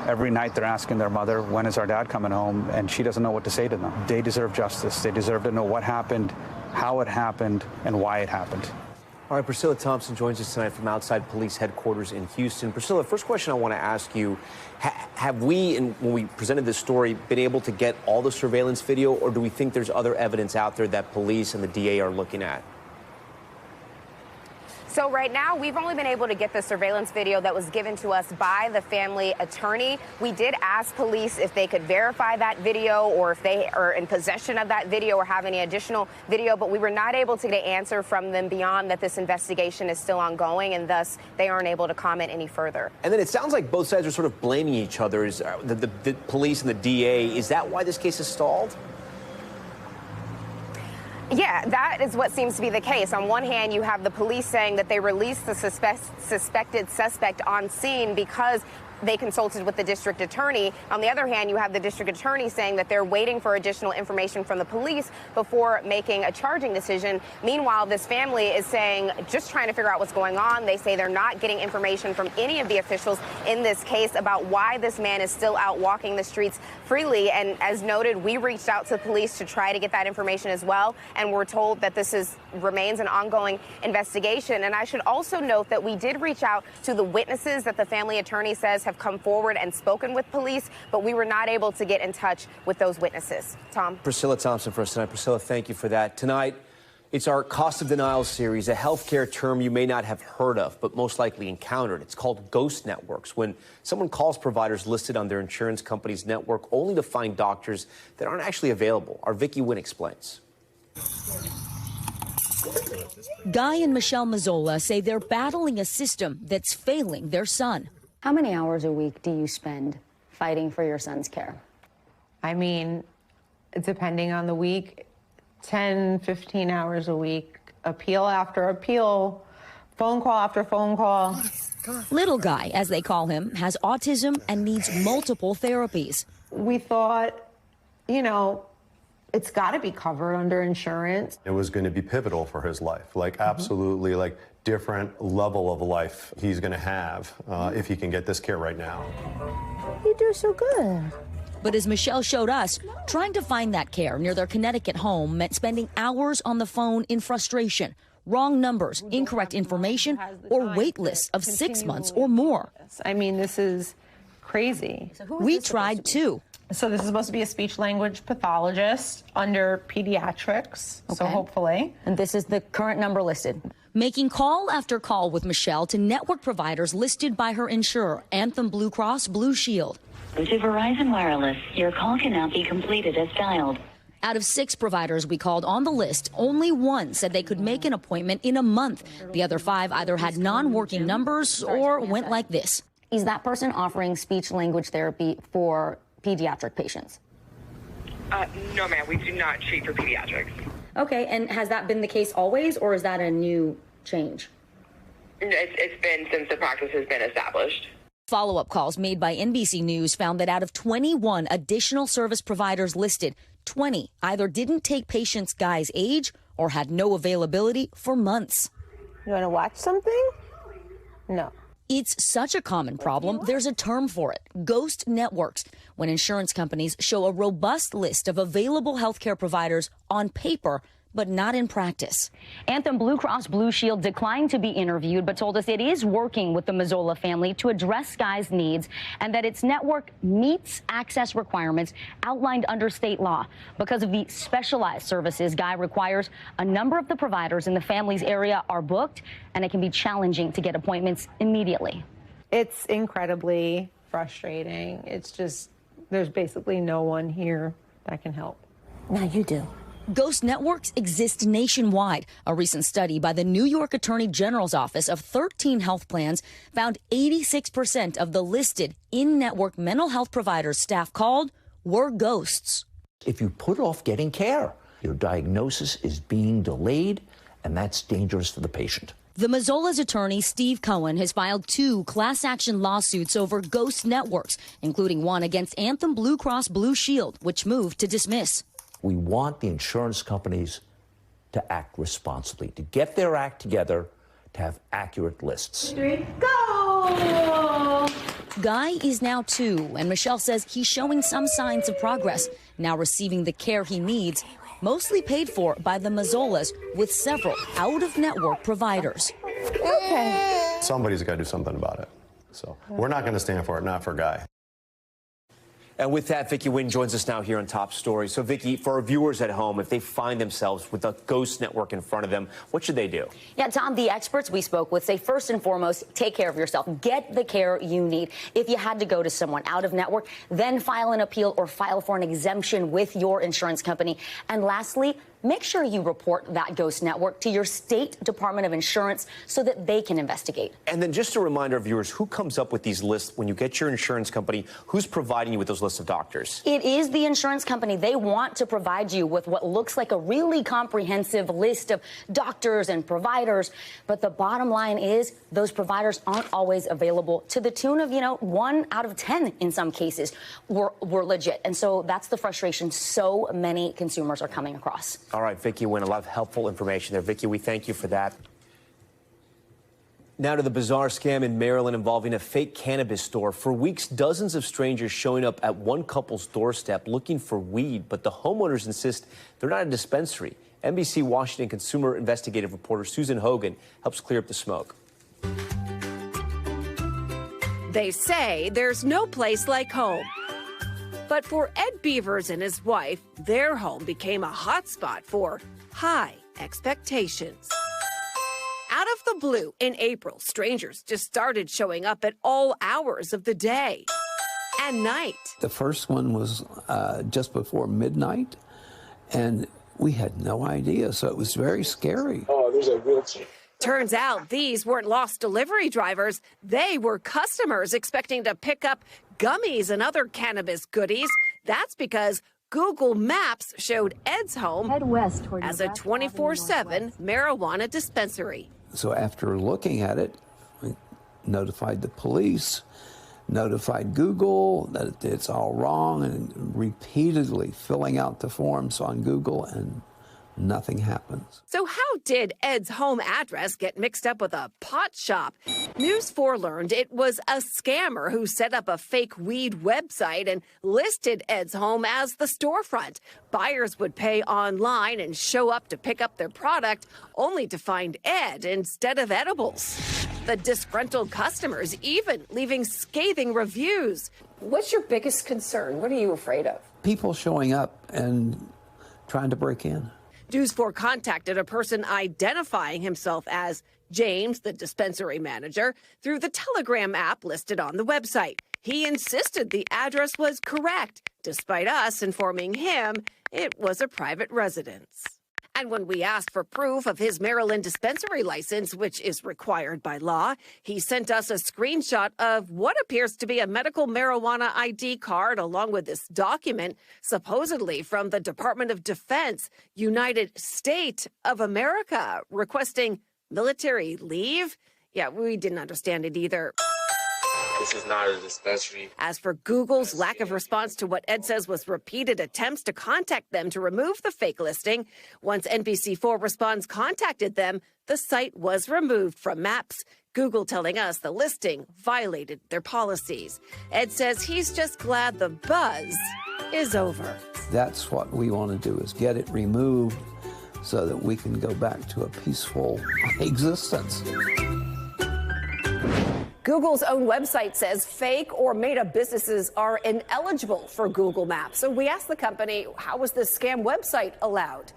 Speaker 23: Every night they're asking their mother, when is our dad coming home? And she doesn't know what to say to them. They deserve justice. They deserve to know what happened, how it happened, and why it happened.
Speaker 1: All right, Priscilla Thompson joins us tonight from outside police headquarters in Houston. Priscilla, first question I want to ask you, have we, when we presented this story, been able to get all the surveillance video, or do we think there's other evidence out there that police and the DA are looking at?
Speaker 5: So right now, we've only been able to get the surveillance video that was given to us by the family attorney. We did ask police if they could verify that video or if they are in possession of that video or have any additional video, but we were not able to get an answer from them beyond that this investigation is still ongoing, and thus they aren't able to comment any further.
Speaker 1: And then it sounds like both sides are sort of blaming each other, the police and the DA. Is that why this case is stalled?
Speaker 5: Yeah, that is what seems to be the case. On one hand, you have the police saying that they released the suspected suspect on scene because they consulted with the district attorney. On the other hand, you have the district attorney saying that they're waiting for additional information from the police before making a charging decision. Meanwhile, this family is saying, just trying to figure out what's going on. They say they're not getting information from any of the officials in this case about why this man is still out walking the streets freely. And as noted, we reached out to police to try to get that information as well. And we're told that this remains an ongoing investigation. And I should also note that we did reach out to the witnesses that the family attorney says have come forward and spoken with police, but we were not able to get in touch with those witnesses. Tom?
Speaker 1: Priscilla Thompson for us tonight. Priscilla, thank you for that. Tonight, it's our Cost of Denial series, a healthcare term you may not have heard of, but most likely encountered. It's called ghost networks, when someone calls providers listed on their insurance company's network only to find doctors that aren't actually available. Our Vicki Wynn explains.
Speaker 6: Guy and Michelle Mazzola say they're battling a system that's failing their son.
Speaker 24: How many hours a week do you spend fighting for your son's care?
Speaker 25: I mean, depending on the week, 10, 15 hours a week, appeal after appeal, phone call after phone call.
Speaker 6: Little Guy, as they call him, has autism and needs multiple therapies.
Speaker 25: We thought, you know, it's got to be covered under insurance.
Speaker 26: It was going to be pivotal for his life, like absolutely, like different level of life he's going to have if he can get this care right now.
Speaker 24: You do so good.
Speaker 6: But as Michelle showed us, trying to find that care near their Connecticut home meant spending hours on the phone in frustration, wrong numbers, incorrect information, or wait lists of 6 months or more.
Speaker 25: I mean, this is crazy.
Speaker 6: We tried too.
Speaker 25: So this is supposed to be a speech-language pathologist under pediatrics, so hopefully.
Speaker 24: And this is the current number listed.
Speaker 6: Making call after call with Michelle to network providers listed by her insurer, Anthem Blue Cross Blue Shield.
Speaker 27: To Verizon Wireless, your call cannot be completed as dialed.
Speaker 6: Out of 6 providers we called on the list, only 1 said they could make an appointment in a month. The other 5 either had non-working numbers or went like this.
Speaker 24: Is that person offering speech-language therapy for pediatric patients?
Speaker 28: No, ma'am, we do not treat for pediatrics.
Speaker 24: Okay, and has that been the case always, or is that a new change?
Speaker 28: It's been since the practice has been established.
Speaker 6: Follow-up calls made by NBC News found that out of 21 additional service providers listed, 20 either didn't take patients' Guy's age or had no availability for months.
Speaker 25: You want to watch something? No.
Speaker 6: It's such a common problem, there's a term for it, ghost networks, when insurance companies show a robust list of available healthcare providers on paper, but not in practice.
Speaker 24: Anthem Blue Cross Blue Shield declined to be interviewed, but told us it is working with the Mazzola family to address Sky's needs and that its network meets access requirements outlined under state law. Because of the specialized services Guy requires, a number of the providers in the family's area are booked, and it can be challenging to get appointments immediately.
Speaker 25: It's incredibly frustrating. It's just, there's basically no one here that can help.
Speaker 24: Now you do.
Speaker 6: Ghost networks exist nationwide. A recent study by the New York Attorney General's office of 13 health plans found 86% of the listed in-network mental health providers staff called were ghosts.
Speaker 2: If you put off getting care, your diagnosis is being delayed, and that's dangerous for the patient.
Speaker 6: The Mazzola's attorney, Steve Cohen, has filed 2 class action lawsuits over ghost networks, including one against Anthem Blue Cross Blue Shield, which moved to dismiss.
Speaker 2: We want the insurance companies to act responsibly, to get their act together, to have accurate lists.
Speaker 25: 3, go!
Speaker 6: Guy is now 2, and Michelle says he's showing some signs of progress, now receiving the care he needs, mostly paid for by the Mazzolas, with several out-of-network providers.
Speaker 25: Okay.
Speaker 26: Somebody's got to do something about it. So we're not going to stand for it, not for Guy.
Speaker 1: And with that, Vicki Wynn joins us now here on Top Story. So, Vicki, for our viewers at home, if they find themselves with a ghost network in front of them, what should they do?
Speaker 24: Yeah, Tom, the experts we spoke with say first and foremost, take care of yourself. Get the care you need. If you had to go to someone out of network, then file an appeal or file for an exemption with your insurance company. And lastly, make sure you report that ghost network to your state Department of Insurance so that they can investigate.
Speaker 1: And then just a reminder of viewers, who comes up with these lists when you get your insurance company? Who's providing you with those lists of doctors?
Speaker 24: It is the insurance company. They want to provide you with what looks like a really comprehensive list of doctors and providers. But the bottom line is those providers aren't always available, to the tune of, 1 out of 10 in some cases were legit. And so that's the frustration so many consumers are coming across.
Speaker 1: All right, Vicki Wynn, a lot of helpful information there. Vicki, we thank you for that. Now to the bizarre scam in Maryland involving a fake cannabis store. For weeks, dozens of strangers showing up at one couple's doorstep looking for weed, but the homeowners insist they're not a dispensary. NBC Washington consumer investigative reporter Susan Hogan helps clear up the smoke.
Speaker 7: They say there's no place like home. But for Ed Beavers and his wife, their home became a hotspot for high expectations. Out of the blue, in April, strangers just started showing up at all hours of the day and night.
Speaker 8: The first one was just before midnight, and we had no idea, so it was very scary.
Speaker 9: Oh, there's a wheelchair.
Speaker 7: Turns out these weren't lost delivery drivers. They were customers expecting to pick up gummies and other cannabis goodies. That's because Google Maps showed Ed's home as a 24/7 marijuana dispensary.
Speaker 8: So after looking at it, we notified the police, notified Google that it's all wrong, and repeatedly filling out the forms on Google, and nothing happens.
Speaker 7: So how did Ed's home address get mixed up with a pot shop? News 4 learned it was a scammer who set up a fake weed website and listed Ed's home as the storefront. Buyers would pay online and show up to pick up their product, only to find Ed instead of edibles. The disgruntled customers even leaving scathing reviews. What's your biggest concern? What are you afraid of?
Speaker 8: People showing up and trying to break in.
Speaker 7: News 4 contacted a person identifying himself as James, the dispensary manager, through the Telegram app listed on the website. He insisted the address was correct, despite us informing him it was a private residence. And when we asked for proof of his Maryland dispensary license, which is required by law, he sent us a screenshot of what appears to be a medical marijuana ID card along with this document, supposedly from the Department of Defense, United States of America, requesting military leave. Yeah, we didn't understand it either.
Speaker 3: This is not a dispensary.
Speaker 7: As for Google's lack of response to what Ed says was repeated attempts to contact them to remove the fake listing, once NBC4 Responds contacted them, the site was removed from maps. Google telling us the listing violated their policies. Ed says he's just glad the buzz is over.
Speaker 8: That's what we want to do, is get it removed so that we can go back to a peaceful existence.
Speaker 7: Google's own website says fake or made-up businesses are ineligible for Google Maps. So we asked the company, how was this scam website allowed?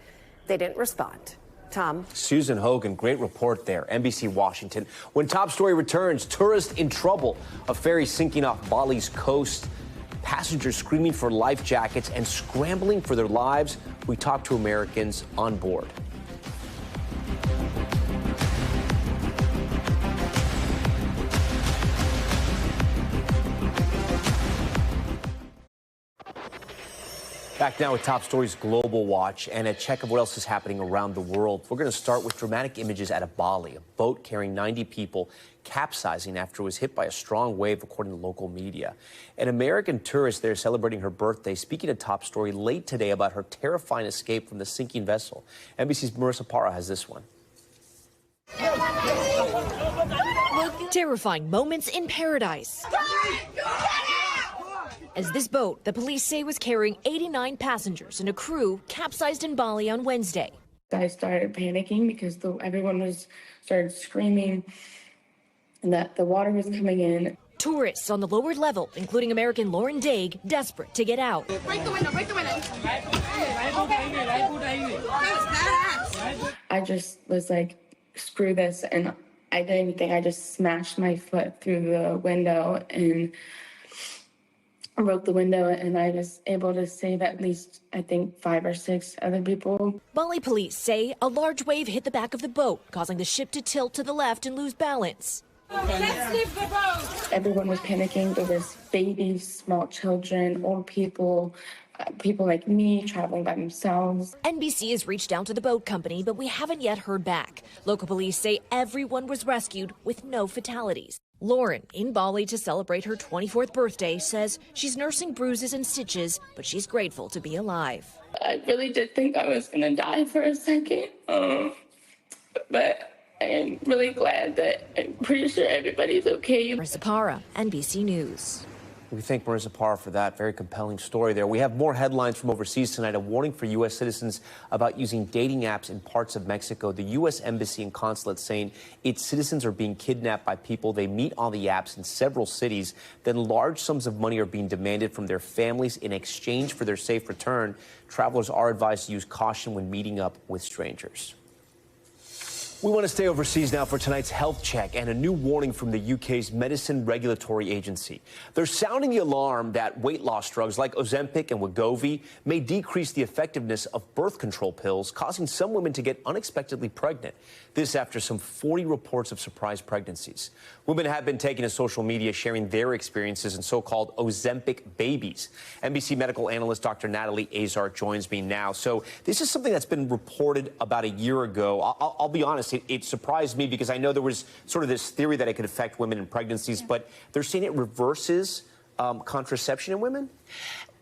Speaker 7: They didn't respond. Tom.
Speaker 1: Susan Hogan, great report there. NBC Washington. When Top Story returns, tourists in trouble. A ferry sinking off Bali's coast. Passengers screaming for life jackets and scrambling for their lives. We talk to Americans on board. Back now with Top Story's Global Watch and a check of what else is happening around the world. We're going to start with dramatic images out of Bali. A boat carrying 90 people capsizing after it was hit by a strong wave, according to local media. An American tourist there celebrating her birthday, speaking to Top Story late today about her terrifying escape from the sinking vessel. NBC's Marissa Parra has this one.
Speaker 9: Terrifying moments in paradise. As this boat, the police say, was carrying 89 passengers and a crew, capsized in Bali on Wednesday.
Speaker 10: I started panicking because everyone started screaming and that the water was coming in.
Speaker 9: Tourists on the lower level, including American Lauren Daig, desperate to get out.
Speaker 10: Break the window, break the window. I just was like, screw this, and I didn't even think. I just smashed my foot through the window and broke the window, and I was able to save at least, I think, 5 or 6 other people.
Speaker 9: Bali police say a large wave hit the back of the boat, causing the ship to tilt to the left and lose balance.
Speaker 10: Let's leave the boat. Everyone was panicking. There was babies, small children, old people, people like me traveling by themselves.
Speaker 9: NBC has reached out to the boat company, but we haven't yet heard back. Local police say everyone was rescued with no fatalities. Lauren, in Bali to celebrate her 24th birthday, says she's nursing bruises and stitches, but she's grateful to be alive.
Speaker 10: I really did think I was going to die for a second, but I am really glad that I'm pretty sure everybody's okay.
Speaker 9: Marissa Parra, NBC News.
Speaker 1: We thank Marissa Parra for that very compelling story there. We have more headlines from overseas tonight. A warning for U.S. citizens about using dating apps in parts of Mexico. The U.S. Embassy and Consulate saying its citizens are being kidnapped by people they meet on the apps in several cities. Then large sums of money are being demanded from their families in exchange for their safe return. Travelers are advised to use caution when meeting up with strangers. We want to stay overseas now for tonight's health check and a new warning from the UK's Medicine Regulatory Agency. They're sounding the alarm that weight loss drugs like Ozempic and Wegovy may decrease the effectiveness of birth control pills, causing some women to get unexpectedly pregnant. This after some 40 reports of surprise pregnancies. Women have been taking to social media sharing their experiences in so-called Ozempic babies. NBC medical analyst Dr. Natalie Azar joins me now. So this is something that's been reported about a year ago. I'll be honest. It surprised me because I know there was sort of this theory that it could affect women in pregnancies, but they're saying it reverses contraception in women?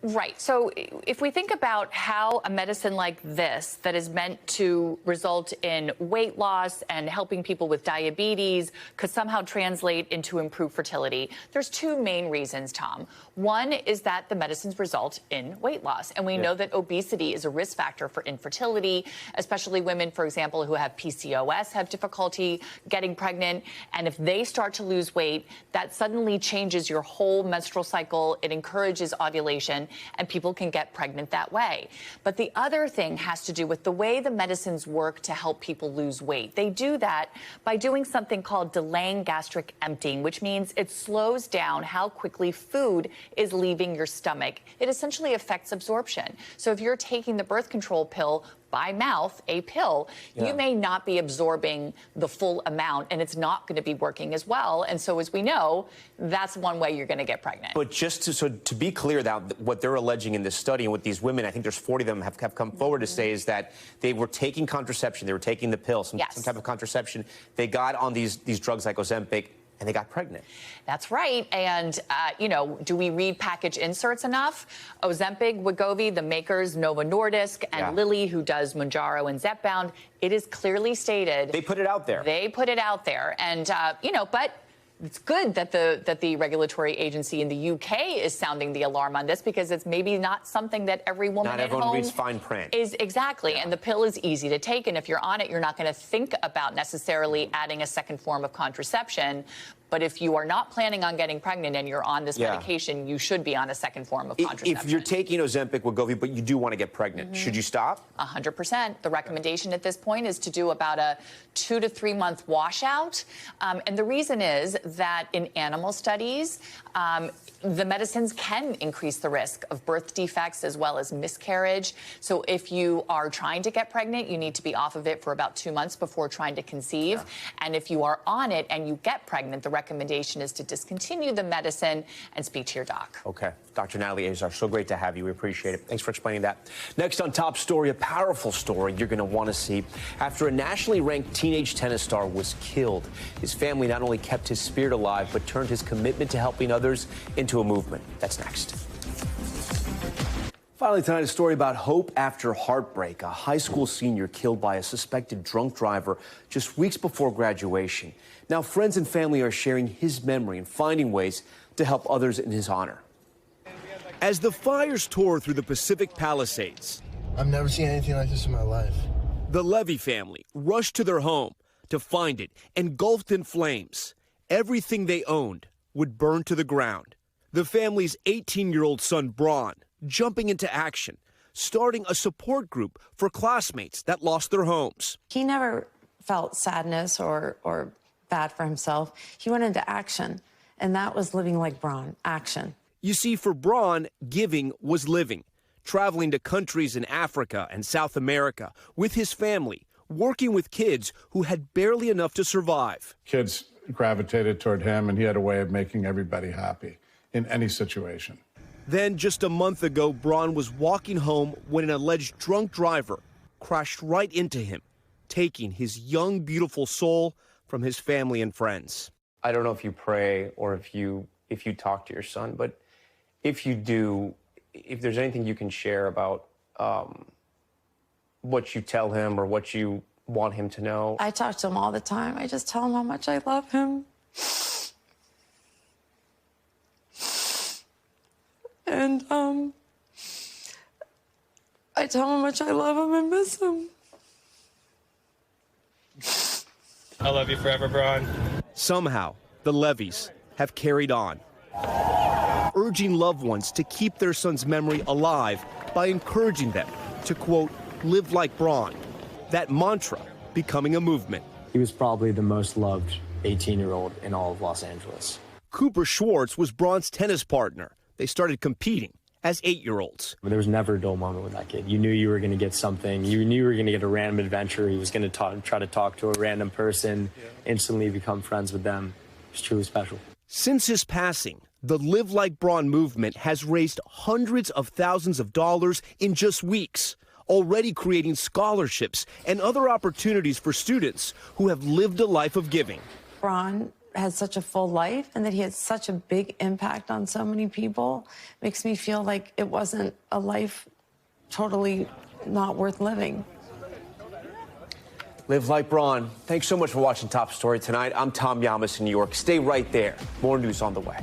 Speaker 11: Right. So if we think about how a medicine like this that is meant to result in weight loss and helping people with diabetes could somehow translate into improved fertility, there's two main reasons, Tom. One is that the medicines result in weight loss. And we know that obesity is a risk factor for infertility, especially women, for example, who have PCOS have difficulty getting pregnant. And if they start to lose weight, that suddenly changes your whole menstrual cycle. It encourages ovulation, and people can get pregnant that way. But the other thing has to do with the way the medicines work to help people lose weight. They do that by doing something called delaying gastric emptying, which means it slows down how quickly food is leaving your stomach. It essentially affects absorption. So if you're taking the birth control pill by mouth, a pill, you may not be absorbing the full amount, and it's not going to be working as well. And so, as we know, that's one way you're going to get pregnant.
Speaker 1: But just to be clear, now, what they're alleging in this study and with these women, I think there's 40 of them have come forward to say is that they were taking contraception, they were taking the pill, some type of contraception. They got on these drugs like Ozempic. and they got pregnant.
Speaker 11: That's right. And, do we read package inserts enough? Ozempic, Wegovy, the makers Novo Nordisk, and Lilly, who does Mounjaro and Zepbound, it is clearly stated.
Speaker 1: They put it out there.
Speaker 11: They put it out there. And, but it's good that the regulatory agency in the UK is sounding the alarm on this, because it's maybe not something that every woman
Speaker 1: Not
Speaker 11: at
Speaker 1: everyone
Speaker 11: home
Speaker 1: reads fine print.
Speaker 11: is exactly. And the pill is easy to take. And if you're on it, you're not going to think about necessarily adding a second form of contraception. But if you are not planning on getting pregnant and you're on this medication, you should be on a second form of contraception.
Speaker 1: If you're taking Ozempic, Wegovy, but you do want to get pregnant, should you stop?
Speaker 11: 100%. The recommendation at this point is to do about a 2 to 3 month washout. And the reason is that in animal studies, the medicines can increase the risk of birth defects as well as miscarriage. So if you are trying to get pregnant, you need to be off of it for about 2 months before trying to conceive. And if you are on it and you get pregnant, the recommendation is to discontinue the medicine and speak to your doc.
Speaker 1: Okay. Dr. Natalie Azar, so great to have you. We appreciate it. Thanks for explaining that. Next on Top Story, a powerful story you're going to want to see. After a nationally ranked teenage tennis star was killed, his family not only kept his spirit alive, but turned his commitment to helping others into a movement. That's next. Finally tonight, a story about hope after heartbreak. A high school senior killed by a suspected drunk driver just weeks before graduation. Now, friends and family are sharing his memory and finding ways to help others in his honor. As the fires tore through the Pacific Palisades,
Speaker 3: I've never seen anything like this in my life.
Speaker 1: The Levy family rushed to their home to find it engulfed in flames. Everything they owned would burn to the ground. The family's 18-year-old son, Braun, jumping into action, starting a support group for classmates that lost their homes.
Speaker 12: He never felt sadness or bad for himself. He went into action, and that was living like Braun, action.
Speaker 1: You see, for Braun, giving was living, traveling to countries in Africa and South America with his family, working with kids who had barely enough to survive.
Speaker 13: Kids gravitated toward him, and he had a way of making everybody happy in any situation.
Speaker 1: Then, just a month ago, Braun was walking home when an alleged drunk driver crashed right into him, taking his young, beautiful soul from his family and friends.
Speaker 14: I don't know if you pray or if you talk to your son, but if you do, if there's anything you can share about what you tell him or what you want him to know.
Speaker 12: I talk to him all the time. I just tell him how much I love him. And I tell him how much I love him and miss him.
Speaker 15: I love you forever, Braun.
Speaker 1: Somehow, the Levies have carried on, urging loved ones to keep their son's memory alive by encouraging them to, quote, live like Braun. That mantra becoming a movement.
Speaker 16: He was probably the most loved 18-year-old in all of Los Angeles.
Speaker 1: Cooper Schwartz was Braun's tennis partner. They started competing as 8-year-olds.
Speaker 16: There was never a dull moment with that kid. You knew you were going to get something. You knew you were going to get a random adventure. He was going to try to talk to a random person, instantly become friends with them. It was truly special.
Speaker 1: Since his passing, the Live Like Braun movement has raised hundreds of thousands of dollars in just weeks, already creating scholarships and other opportunities for students who have lived a life of giving.
Speaker 12: Braun had such a full life, and that he had such a big impact on so many people makes me feel like it wasn't a life totally not worth living.
Speaker 1: Live like Braun. Thanks so much for watching Top Story tonight. I'm Tom Llamas in New York. Stay right there. More news on the way.